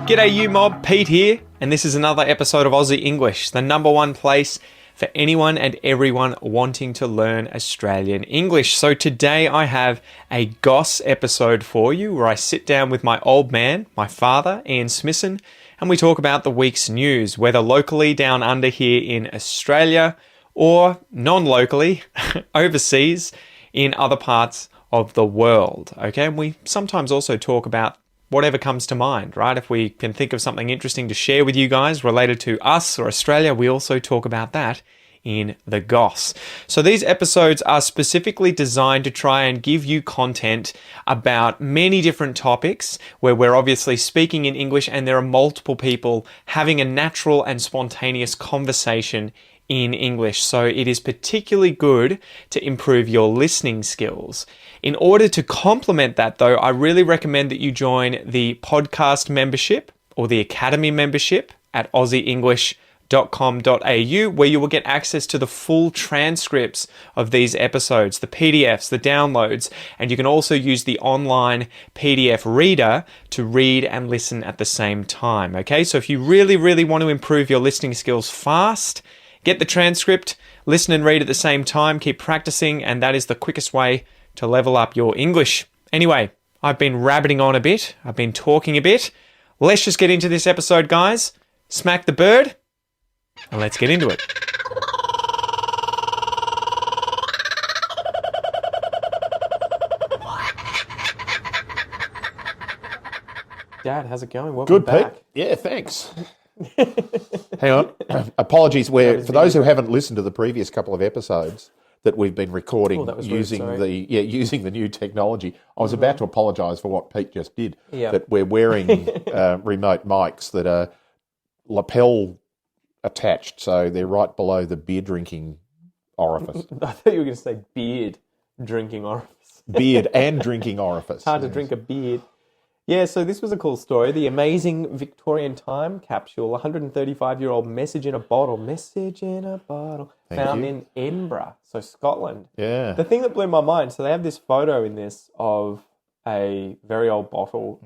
G'day you mob, Pete here, and this is another episode of Aussie English, the number one place for anyone and everyone wanting to learn Australian English. So today I have a Goss episode for you where I sit down with my old man, my father, Ian Smissen, and we talk about the week's news, whether locally down under here in Australia or non-locally overseas in other parts of the world. Okay, and we sometimes also talk about whatever comes to mind, right? If we can think of something interesting to share with you guys related to us or Australia, we also talk about that in the Goss. So these episodes are specifically designed to try and give you content about many different topics where we're obviously speaking in English and there are multiple people having a natural and spontaneous conversation in English. So it is particularly good to improve your listening skills. In order to complement that though, I really recommend that you join the podcast membership or the academy membership at aussieenglish.com.au, where you will get access to the full transcripts of these episodes, the PDFs, the downloads, and you can also use the online PDF reader to read and listen at the same time. Okay, so if you really want to improve your listening skills fast, get the transcript, listen and read at the same time, keep practicing, and that is the quickest way to level up your English. Anyway, I've been rabbiting on a bit. I've been talking a bit. Let's just get into this episode, guys. Smack the bird, and let's get into it. Dad, how's it going? Welcome back. Pete. Yeah, thanks. Hang on. Apologies. For those who haven't listened to the previous couple of episodes that we've been recording using the new technology, I was about to apologise for what Pete just did. Yeah. That we're wearing remote mics that are lapel attached, so they're right below the beer drinking orifice. I thought you were going to say beard drinking orifice. Beard and drinking orifice. It's hard to drink a beard. Yeah, so this was a cool story. The amazing Victorian time capsule, 135-year-old message in a bottle. Message in a bottle. Found in Edinburgh, so Scotland. Yeah. The thing that blew my mind, so they have this photo in this of a very old bottle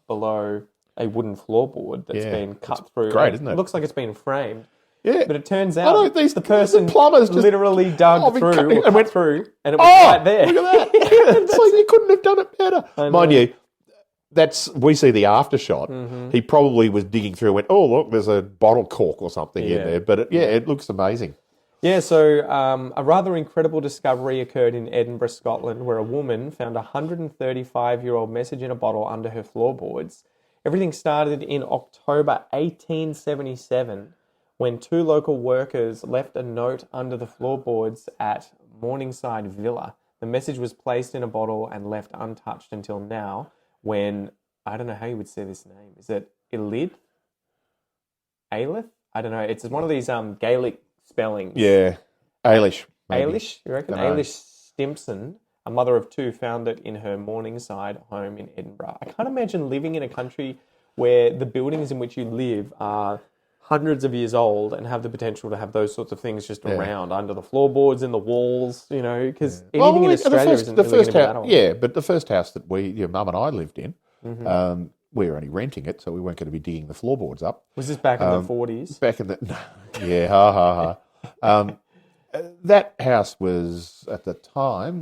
below a wooden floorboard that's been cut through. Great, isn't it? It looks like it's been framed. Yeah. But it turns out the person plumbers just literally dug through and went through, and it was right there. Look at that. It's like you couldn't have done it better. Mind you, we see the after shot. Mm-hmm. He probably was digging through and went, oh, look, there's a bottle cork or something in there. But it looks amazing. Yeah, so a rather incredible discovery occurred in Edinburgh, Scotland, where a woman found a 135-year-old message in a bottle under her floorboards. Everything started in October 1877 when two local workers left a note under the floorboards at Morningside Villa. The message was placed in a bottle and left untouched until now, when, I don't know how you would say this name. Is it Elith? Ailith? I don't know. It's one of these Gaelic spellings. Yeah. Ailish. Maybe. Ailish, you reckon? Ailish Stimpson, a mother of two, found it in her Morningside home in Edinburgh. I can't imagine living in a country where the buildings in which you live are hundreds of years old and have the potential to have those sorts of things just around under the floorboards, in the walls, because anything in Australia isn't really going to be that old. Yeah, but the first house that your mum and I lived in, we were only renting it, so we weren't going to be digging the floorboards up. Was this back in the 40s? Back in the... Yeah, ha. That house was, at the time,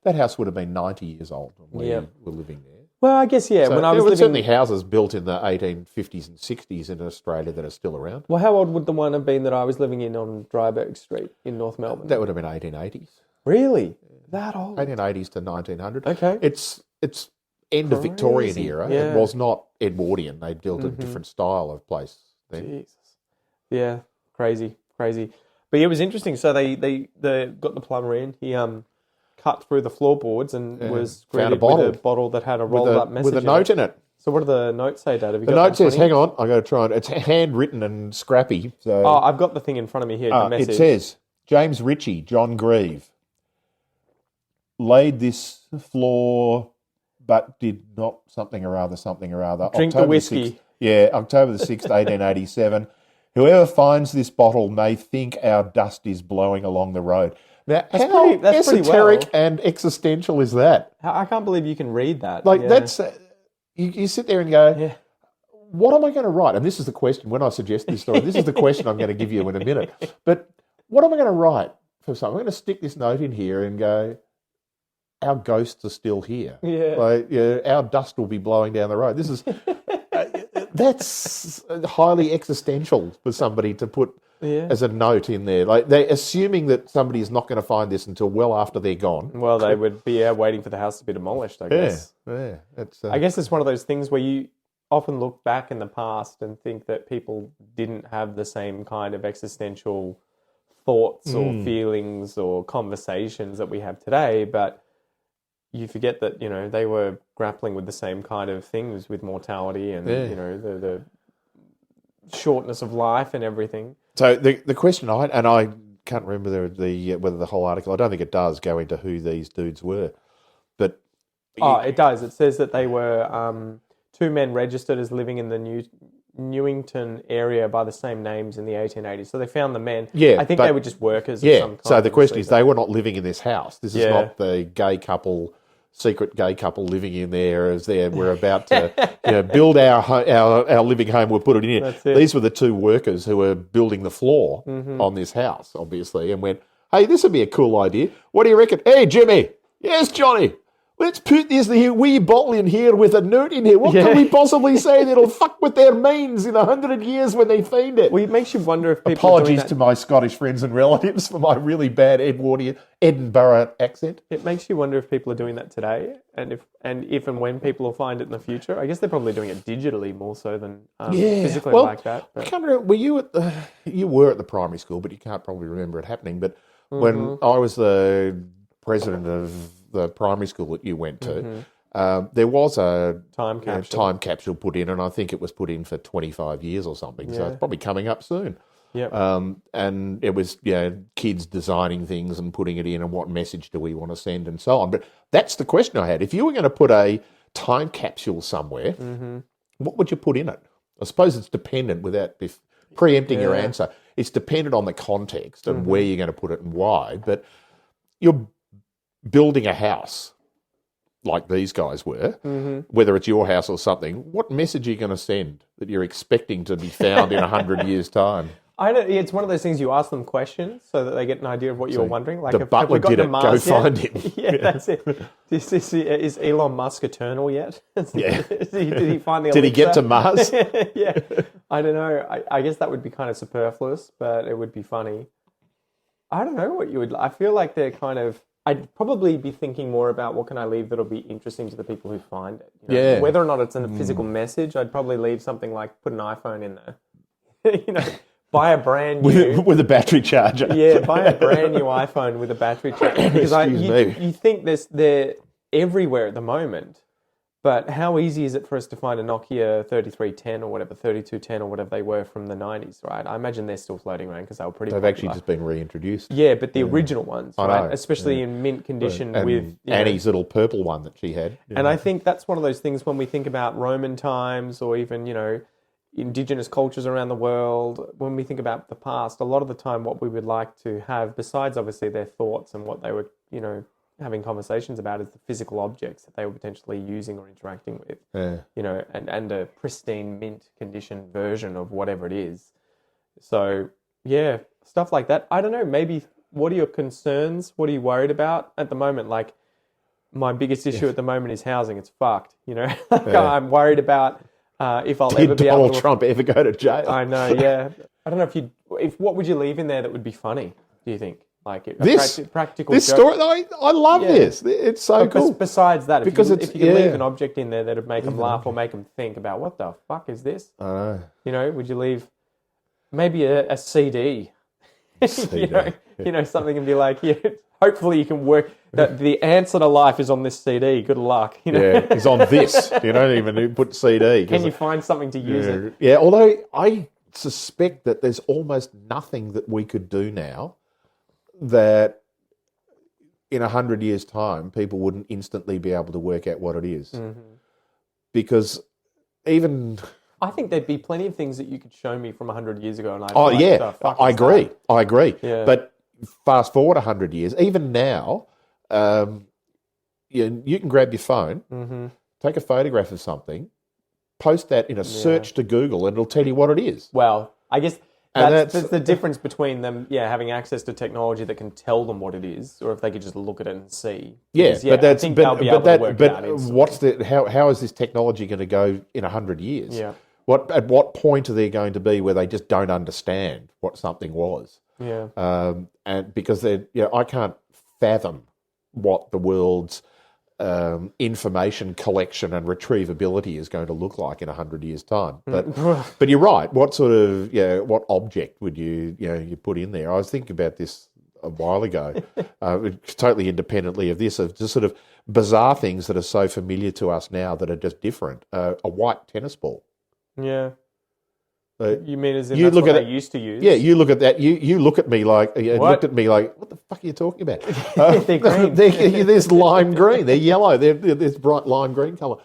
that house would have been 90 years old when we were living there. Well, I guess, So when I was there were living... certainly houses built in the 1850s and 60s in Australia that are still around. Well, how old would the one have been that I was living in on Dryburgh Street in North Melbourne? That would have been 1880s. Really? That old? 1880s to 1900. Okay. It's end of Victorian era. Yeah. It was not Edwardian. They built a different style of place then. Jesus. Yeah, crazy. But yeah, it was interesting. So they got the plumber in. He cut through the floorboards and was greeted with a bottle that had a rolled-up message with a note in it. So what do the notes say, Dad? The note says, hang on, I've got to try it. It's handwritten and scrappy. So I've got the thing in front of me here, the message. It says, James Ritchie, John Grieve, laid this floor but did not something or other. Drink the whiskey. October the 6th, 1887. Whoever finds this bottle may think our dust is blowing along the road. Now, how esoteric and existential is that? I can't believe you can read that. That's... You sit there and go, what am I going to write? And this is the question, when I suggest this story, this is the question I'm going to give you in a minute. But what am I going to write for something? I'm going to stick this note in here and go, our ghosts are still here. Yeah. Like, our dust will be blowing down the road. This is, that's highly existential for somebody to put as a note in there. Like, they're assuming that somebody is not going to find this until well after they're gone. Well, they would be waiting for the house to be demolished, I guess. Yeah. I guess it's one of those things where you often look back in the past and think that people didn't have the same kind of existential thoughts or feelings or conversations that we have today, but you forget that, they were grappling with the same kind of things with mortality and, the shortness of life and everything. So the question I can't remember whether the whole article, I don't think it does go into who these dudes were, but... it does. It says that they were two men registered as living in the Newington area by the same names in the 1880s. So they found the men. Yeah, I think they were just workers of some kind. So the question is, they were not living in this house. This is not the secret gay couple living in there as we're about to build our living home, we'll put it in here. That's it. These were the two workers who were building the floor on this house, obviously, and went, hey, this would be a cool idea. What do you reckon? Hey, Jimmy. Yes, Johnny. Let's put this wee bottle in here with a note in here. What can we possibly say that'll fuck with their minds in 100 years when they find it? Well, it makes you wonder if people Apologies to my Scottish friends and relatives for my really bad Edinburgh accent. It makes you wonder if people are doing that today, and if and when people will find it in the future. I guess they're probably doing it digitally more so than physically like that. But. I can't remember. You were at the primary school, but you can't probably remember it happening. But when I was the president of the primary school that you went to, there was a time capsule put in, and I think it was put in for 25 years or something. So it's probably coming up soon. Yep. And it was kids designing things and putting it in, and what message do we want to send and so on. But that's the question I had. If you were going to put a time capsule somewhere, what would you put in it? I suppose it's dependent, without preempting your answer, it's dependent on the context and where you're going to put it and why. But you're building a house like these guys were, whether it's your house or something, what message are you going to send that you're expecting to be found in 100 years' time? It's one of those things, you ask them questions so that they get an idea of what you're wondering. Like, the butler did it, go find him. That's it. Is Elon Musk eternal yet? Did he find the Alexa? Did he get to Mars? Yeah. I don't know. I guess that would be kind of superfluous, but it would be funny. I don't know what you would... I feel like they're kind of... I'd probably be thinking more about what can I leave that'll be interesting to the people who find it. Whether or not it's a physical message, I'd probably leave something like put an iPhone in there. Buy a brand new... with a battery charger. Yeah, buy a brand new iPhone with a battery charger. Because you think they're everywhere at the moment, but how easy is it for us to find a Nokia 3310 or whatever, 3210 or whatever they were from the 90s, right? I imagine they're still floating around because they were pretty popular. They've actually just been reintroduced. Yeah, but the original ones, right? Especially in mint condition with... Annie's little purple one that she had. And I think that's one of those things when we think about Roman times or even, indigenous cultures around the world, when we think about the past, a lot of the time what we would like to have, besides obviously their thoughts and what they were, having conversations about, is the physical objects that they were potentially using or interacting with, and a pristine mint condition version of whatever it is. So, yeah, stuff like that. I don't know, maybe what are your concerns? What are you worried about at the moment? Like, my biggest issue at the moment is housing. It's fucked, I'm worried about if I'll ever be able to... Did Donald Trump ever go to jail? I know, yeah. I don't know what would you leave in there that would be funny, do you think? Like practical this joke. story, I love this. It's so cool. Besides that, if you could leave an object in there that would make them laugh or make them think about what the fuck is this? I know. Would you leave maybe a CD? CD. Something and be like, hopefully you can work. That the answer to life is on this CD. Good luck. Yeah, it's on this. You don't even put CD. Can you find something to use it? Yeah, although I suspect that there's almost nothing that we could do now that in 100 years' time people wouldn't instantly be able to work out what it is. Because even... I think there'd be plenty of things that you could show me from 100 years ago. And I agree. Yeah. But fast forward 100 years, even now, you can grab your phone, take a photograph of something, post that in a search to Google and it'll tell you what it is. Well, I guess that's the difference between them, having access to technology that can tell them what it is, or if they could just look at it and see. Because, I think they'll be able to work it out instantly. How is this technology going to go in 100 years? Yeah. At what point are they going to be where they just don't understand what something was? Yeah. And because I can't fathom what the world's information collection and retrievability is going to look like in 100 years' time. But you're right. What sort of what object would you put in there? I was thinking about this a while ago, totally independently of this, of just sort of bizarre things that are so familiar to us now that are just different. A white tennis ball. Yeah. You mean as in you that's look what at they used to use? Yeah, you look at that. You look at me like looked at me like, what the fuck are you talking about? They're green. There's lime green. They're yellow. They're this bright lime green colour.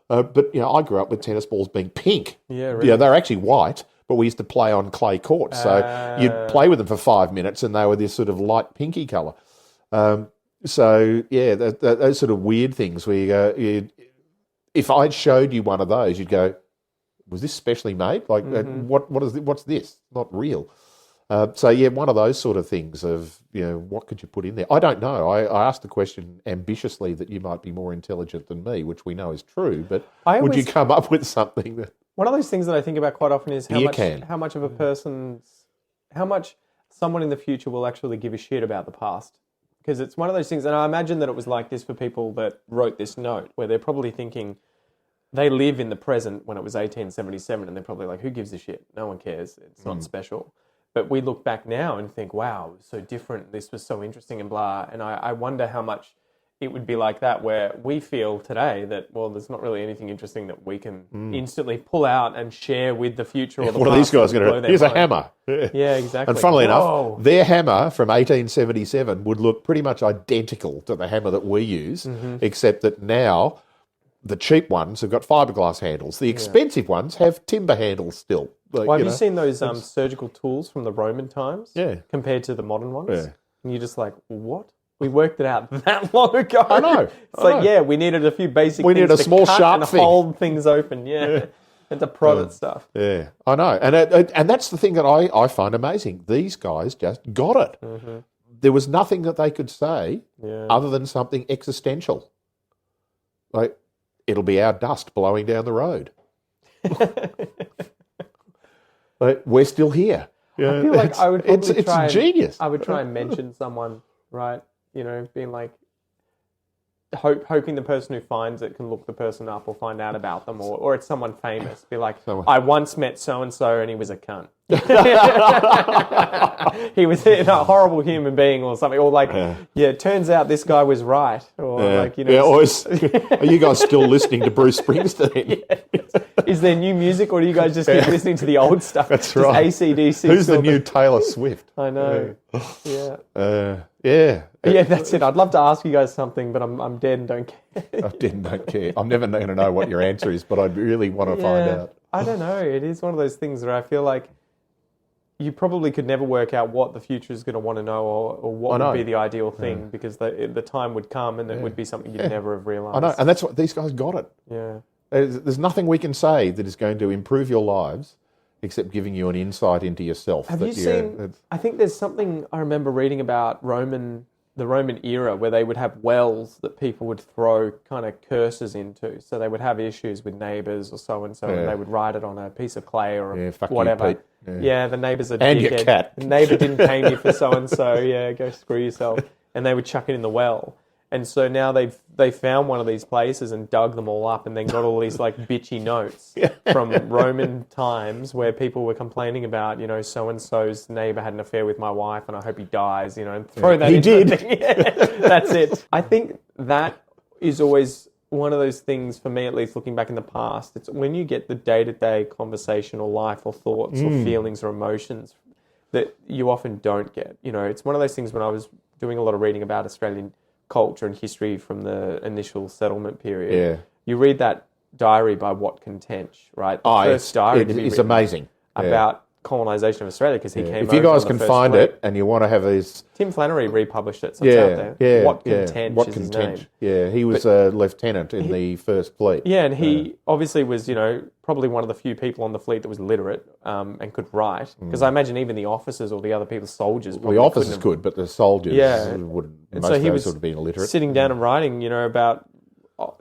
But I grew up with tennis balls being pink. Yeah, really. They're actually white, but we used to play on clay courts. So you'd play with them for 5 minutes, and they were this sort of light pinky colour. Those sort of weird things where you go, if I'd showed you one of those, you'd go, was this specially made? Like, what is this? What's this? Not real. One of those sort of things of, what could you put in there? I don't know. I asked the question ambitiously that you might be more intelligent than me, which we know is true, but would you come up with something that... One of those things that I think about quite often is how much someone in the future will actually give a shit about the past. Because it's one of those things, and I imagine that it was like this for people that wrote this note, where they're probably thinking... They live in the present when it was 1877, and they're probably like, who gives a shit? No one cares. It's not special. But we look back now and think, wow, it was so different. This was so interesting and blah. And I wonder how much it would be like that, where we feel today that, well, there's not really anything interesting that we can instantly pull out and share with the future or the past. What are these guys going to do? Here's a hammer. Yeah, exactly. And funnily enough, their hammer from 1877 would look pretty much identical to the hammer that we use, except that now... The cheap ones have got fiberglass handles. The expensive ones have timber handles still. Have you seen those surgical tools from the Roman times? Yeah. Compared to the modern ones? Yeah. And you're just like, what? We worked it out that long ago. I know. We needed a few basic things. We needed a small sharp and thing. Hold things open, and to prod at stuff. Yeah, I know. And that's the thing that I find amazing. These guys just got it. Mm-hmm. There was nothing that they could say other than something existential. Like, it'll be our dust blowing down the road. We're still here. I feel like I would probably it's genius. I would try and mention someone, right? Being like, hoping the person who finds it can look the person up or find out about them, or it's someone famous. Be like, I once met so-and-so and he was a cunt. He was a horrible human being or something. Or like, it turns out this guy was right. Or are you guys still listening to Bruce Springsteen? Is there new music, or do you guys just keep listening to the old stuff? That's right. AC/DC. Who's the new Taylor Swift? I know. Yeah. That's it. I'd love to ask you guys something, but I'm dead and don't care. I'm dead and don't care. I'm never going to know what your answer is, but I really want to find out. I don't know. It is one of those things where I feel like you probably could never work out what the future is going to want to know, or what would be the ideal thing, because the time would come and it would be something you'd never have realised. I know, and that's what these guys got it. Yeah. There's nothing we can say that is going to improve your lives except giving you an insight into yourself. Have you seen... I think there's something I remember reading about the Roman era, where they would have wells that people would throw kind of curses into. So they would have issues with neighbours or so-and-so, and they would write it on a piece of clay or whatever. You, Pete. The neighbours are and dickhead. Your cat. The neighbour didn't pay me for so-and-so. Go screw yourself. And they would chuck it in the well. And so now they found one of these places and dug them all up, and then got all these like bitchy notes from Roman times where people were complaining about, so-and-so's neighbour had an affair with my wife and I hope he dies, and throw that into the thing. That's it. I think that is always one of those things, for me at least, looking back in the past. It's when you get the day-to-day conversation or life or thoughts or feelings or emotions that you often don't get. It's one of those things when I was doing a lot of reading about Australian culture and history from the initial settlement period. Yeah. You read that diary by Watkin Tench, right? The first diary to be it's written amazing. About colonisation of Australia because he came If you over guys on can the first find fleet. it and you want to have these... Tim Flannery republished it, so it's out there. Watkins What is his Contench. name. Yeah, he was a lieutenant in the first fleet. Yeah, and he obviously was, probably one of the few people on the fleet that was literate and could write. Because I imagine even the officers or the other people, soldiers... Well, the officers could, but the soldiers wouldn't. And most so of he those was would have been illiterate. sitting down and writing, about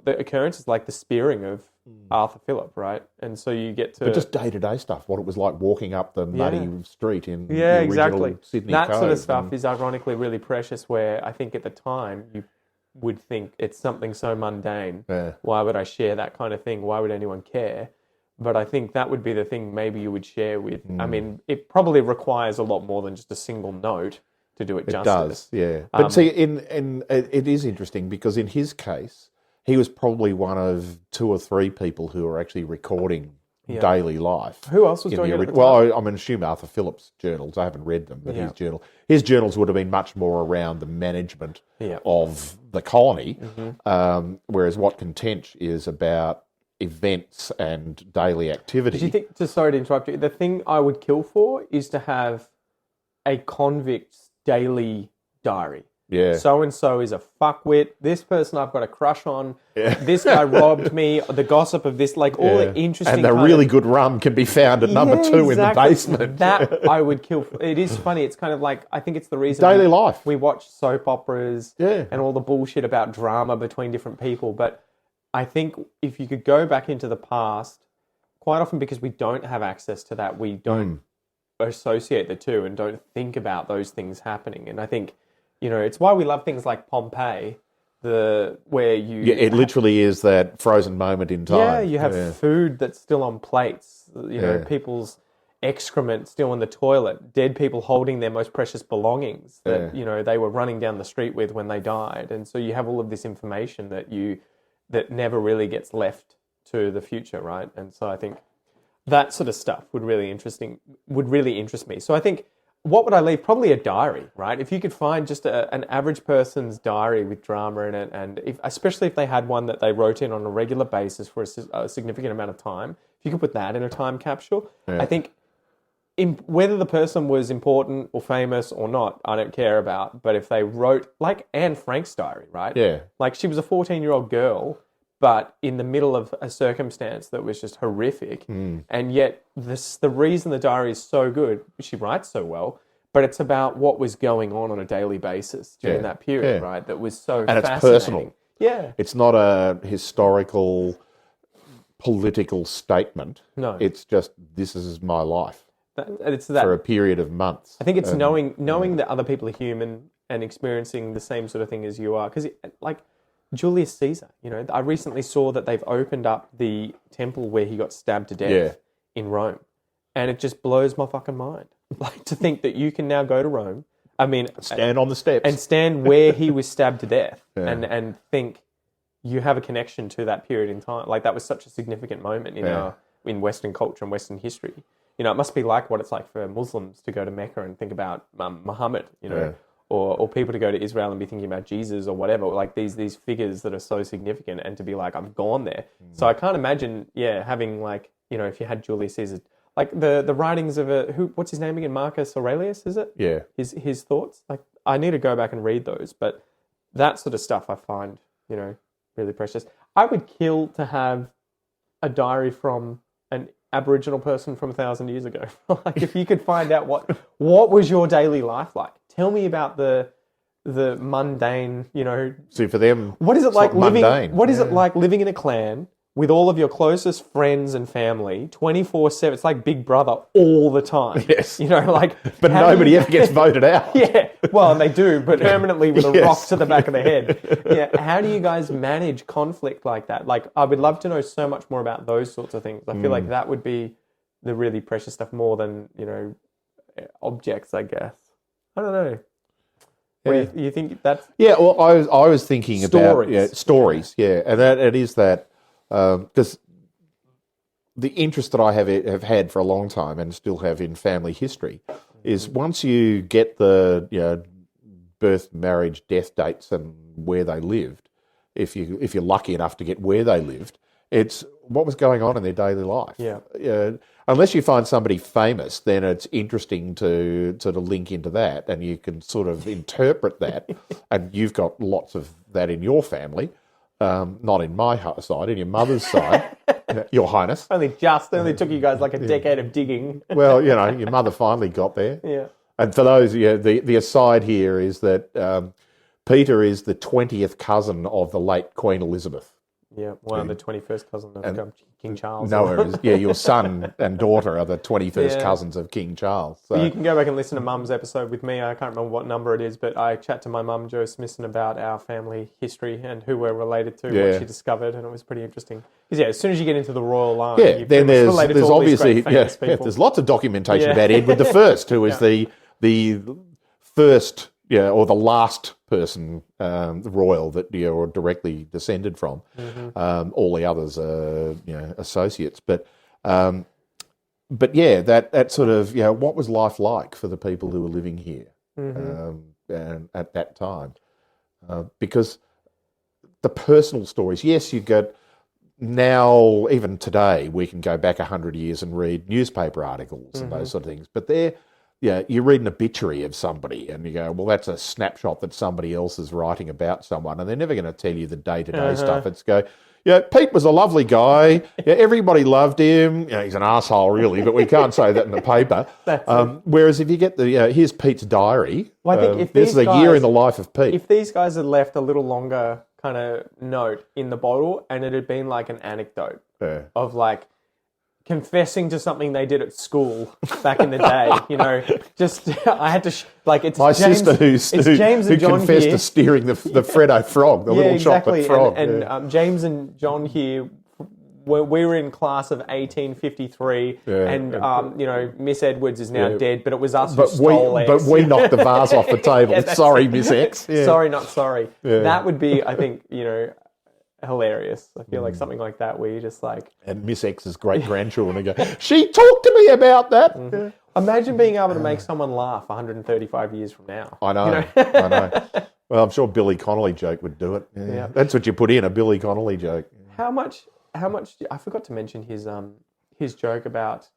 the occurrences like the spearing of Arthur Phillip, right? And so you get to... But just day-to-day stuff, what it was like walking up the muddy street in the original exactly. Sydney That Cove. sort of stuff is ironically really precious, where I think at the time you would think it's something so mundane. Yeah. Why would I share that kind of thing? Why would anyone care? But I think that would be the thing maybe you would share with... I mean, it probably requires a lot more than just a single note to do it justice. It does, yeah. But see, it is interesting because in his case, he was probably one of 2 or 3 people who were actually recording daily life. Who else was doing it at the time? Well, I'm going to assume Arthur Phillip's journals. I haven't read them, but his journals would have been much more around the management of the colony, whereas what Contench is about events and daily activity. Do you think, sorry to interrupt you, the thing I would kill for is to have a convict's daily diary. Yeah. So-and-so is a fuckwit. This person I've got a crush on. Yeah. This guy robbed me. The gossip of this, all the interesting... And the really good rum can be found at number 2 in the basement. That I would kill for. It is funny. It's kind of like, I think it's the reason... Daily life. We watch soap operas and all the bullshit about drama between different people. But I think if you could go back into the past, quite often because we don't have access to that, we don't associate the two and don't think about those things happening. And I think... it's why we love things like Pompeii, where you... Yeah, it literally is that frozen moment in time. Yeah, you have food that's still on plates, people's excrement still in the toilet, dead people holding their most precious belongings that, they were running down the street with when they died. And so you have all of this information that never really gets left to the future, right? And so I think that sort of stuff would really interest me. So I think... what would I leave? Probably a diary, right? If you could find just an average person's diary with drama in it, and especially if they had one that they wrote in on a regular basis for a significant amount of time, if you could put that in a time capsule, I think whether the person was important or famous or not, I don't care about. But if they wrote, like Anne Frank's diary, right? Yeah. Like she was a 14-year-old girl, but in the middle of a circumstance that was just horrific. And yet the reason the diary is so good, she writes so well, but it's about what was going on a daily basis during that period, right? That was so fascinating. And it's personal. Yeah. It's not a historical, political statement. No. It's just, this is my life It's that for a period of months. I think it's knowing that other people are human and experiencing the same sort of thing as you are. Because, Julius Caesar, I recently saw that they've opened up the temple where he got stabbed to death in Rome. And it just blows my fucking mind. To think that you can now go to Rome, stand on the steps. And stand where he was stabbed to death and think you have a connection to that period in time. That was such a significant moment in Western culture and Western history. It must be like what it's like for Muslims to go to Mecca and think about Muhammad, or people to go to Israel and be thinking about Jesus or whatever, these figures that are so significant, and to be like, I've gone there. So I can't imagine, having if you had Julius Caesar, the writings of what's his name again? Marcus Aurelius, is it? Yeah. His thoughts. I need to go back and read those, but that sort of stuff I find, really precious. I would kill to have a diary from an Aboriginal person from 1,000 years ago. If you could find out what was your daily life like. Tell me about the mundane, See, for them, what is it like living? Mundane. What is it like living in a clan with all of your closest friends and family, 24/7? It's like Big Brother all the time. Yes, but nobody ever gets voted out. Yeah, well, and they do, but permanently with a rock to the back of the head. Yeah, how do you guys manage conflict like that? I would love to know so much more about those sorts of things. I feel like that would be the really precious stuff, more than objects, I guess. I don't know. Yeah. You think that's... Yeah, well, I was thinking about stories, and that it is that, because the interest that I have had for a long time and still have in family history is once you get the birth, marriage, death dates and where they lived, if you're lucky enough to get where they lived, It's what was going on in their daily life. Yeah. Unless you find somebody famous, then it's interesting to sort of link into that, and you can sort of interpret that. And you've got lots of that in your family, not in my side, in your mother's side, Your Highness. Only took you guys like a decade of digging. Well, your mother finally got there. Yeah. And for those, the aside here is that Peter is the 20th cousin of the late Queen Elizabeth. Yeah, one of the 21st cousins of King Charles. No, your son and daughter are the 21st cousins of King Charles. So. You can go back and listen to Mum's episode with me. I can't remember what number it is, but I chat to my mum, Jo Smissen, about our family history and who we're related to, what she discovered, and it was pretty interesting. Because as soon as you get into the royal line, you're then there's related to all obviously these great famous people. there's lots of documentation about Edward the First, who is the first or the last person royal that you're directly descended from. Mm-hmm. All the others are associates, but that sort of what was life like for the people who were living here and at that time, because the personal stories. Yes, you got now even today we can go back 100 years and read newspaper articles and those sort of things, but they're. Yeah, you read an obituary of somebody and you go, well, that's a snapshot that somebody else is writing about someone, and they're never going to tell you the day-to-day stuff. It's Pete was a lovely guy. Yeah, everybody loved him. He's an asshole, really, but we can't say that in the paper. Whereas if you get here's Pete's diary. Well, I think if this is a year in the life of Pete. If these guys had left a little longer kind of note in the bottle, and it had been like an anecdote of like, confessing to something they did at school back in the day, I had to it's my James, sister who John confessed here. To steering the Freddo frog, the little chocolate frog. And James and John here, we were in class of 1853, and Miss Edwards is now dead, but it was us who stole X. But we knocked the vase off the table. Sorry, Miss X. Yeah. Sorry, not sorry. Yeah. That would be, I think, hilarious. I feel like something like that where you just like... And Miss X's great-grandchildren go, she talked to me about that. Mm-hmm. Yeah. Imagine being able to make someone laugh 135 years from now. I know. I know. Well, I'm sure Billy Connolly joke would do it. Yeah. That's what you put in, a Billy Connolly joke. How much... I forgot to mention his joke about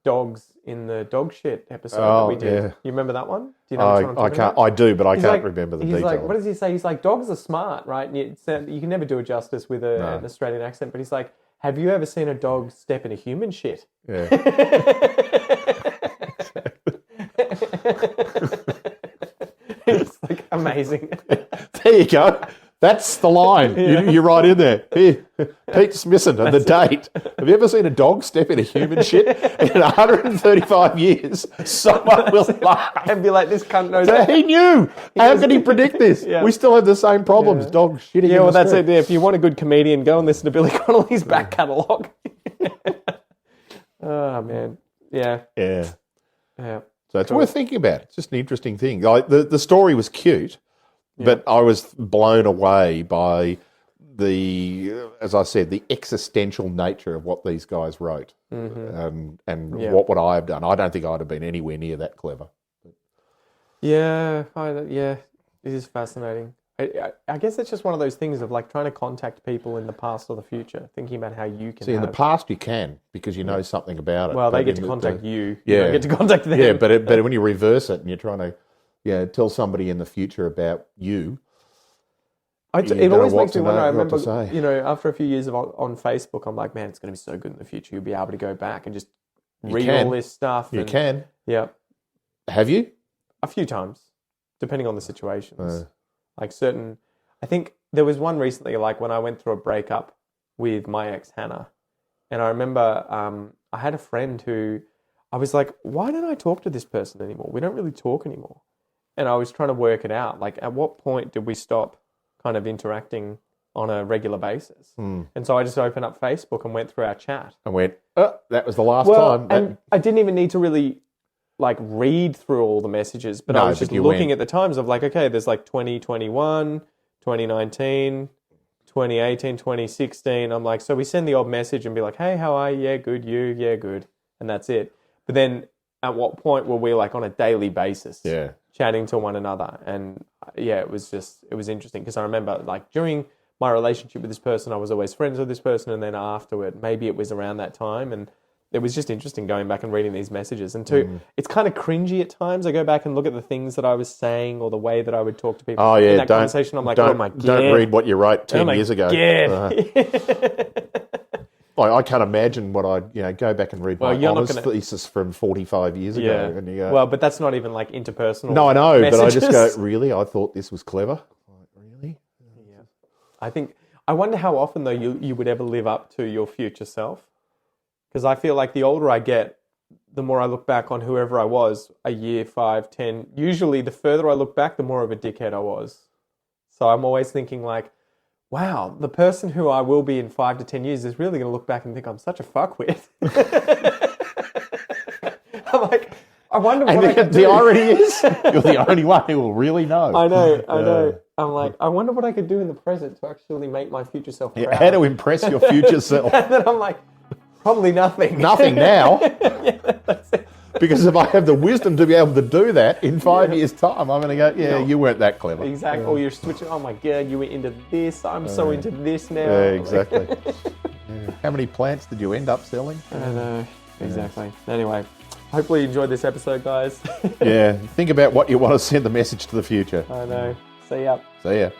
dogs in the dog shit episode that we did. Yeah. You remember that one? Do you know which one I'm talking about? I do, but I can't remember the detail. He's like, what does he say? He's like, dogs are smart, right? And you can never do it justice with an Australian accent, but he's like, have you ever seen a dog step in a human shit? Yeah. It's like amazing. There you go. That's the line. Yeah. You're right in there. Here, Pete Smissen and the date. Have you ever seen a dog step in a human shit? In 135 years, someone will laugh. And be like, this cunt knows that. He knew. How could he predict this? Yeah. We still have the same problems. Dogs shitting in the street. That's it. Yeah, if you want a good comedian, go and listen to Billy Connolly's back catalogue. Oh, man. Yeah. Yeah. Yeah. So it's worth thinking about. It's just an interesting thing. Like the story was cute. Yeah. But I was blown away by as I said, the existential nature of what these guys wrote, and what would I have done? I don't think I'd have been anywhere near that clever. Yeah, it is fascinating. I guess it's just one of those things of like trying to contact people in the past or the future, thinking about how you can. See, in the past you can because you know something about it. Well, they get to contact you. You don't get to contact them. Yeah, but when you reverse it and you're trying to. Yeah, tell somebody in the future about you. It always makes me wonder. I remember, after a few years on Facebook, I'm like, man, it's going to be so good in the future. You'll be able to go back and just read all this stuff. You can. Yeah. Have you? A few times, depending on the situations. I think there was one recently, like when I went through a breakup with my ex, Hannah. And I remember I had a friend who I was like, why don't I talk to this person anymore? We don't really talk anymore. And I was trying to work it out. Like, at what point did we stop kind of interacting on a regular basis? And so I just opened up Facebook and went through our chat. And went, that was the last time. And I didn't even need to really, like, read through all the messages. But I was just looking at the times of, like, okay, there's, like, 2021, 2019, 2018, 2016. I'm like, so we send the odd message and be like, hey, how are you? Yeah, good. You? Yeah, good. And that's it. But then at what point were we, like, on a daily basis? Yeah. Chatting to one another. And it was interesting because I remember like during my relationship with this person, I was always friends with this person, and then afterward, maybe it was around that time, and it was just interesting going back and reading these messages. And two, it's kind of cringy at times. I go back and look at the things that I was saying or the way that I would talk to people in that conversation. I'm like, oh my God. Don't read what you wrote 10 years ago. Like, I can't imagine what I'd go back and read my honours thesis from 45 years ago. And you go, well, but that's not even like interpersonal. No, I know, messages. but I just go, really? I thought this was clever. Like, really? Yeah. I wonder how often though you would ever live up to your future self. Because I feel like the older I get, the more I look back on whoever I was a year, 5, 10. Usually the further I look back, the more of a dickhead I was. So I'm always thinking like, wow, the person who I will be in 5 to 10 years is really going to look back and think I'm such a fuckwit. I'm like, I wonder what I could do. The irony is, you're the only one who will really know. I know. I'm like, I wonder what I could do in the present to actually make my future self proud. How to impress your future self. And then I'm like, probably nothing. Nothing now. That's it. Because if I have the wisdom to be able to do that in 5 years' time, I'm going to go, you weren't that clever. Exactly. Or you're switching, oh my God, you were into this. I'm so into this now. Yeah, exactly. How many plants did you end up selling? I don't know. Exactly. Anyway, hopefully you enjoyed this episode, guys. Yeah. Think about what you want to send the message to the future. I know. See ya. See ya.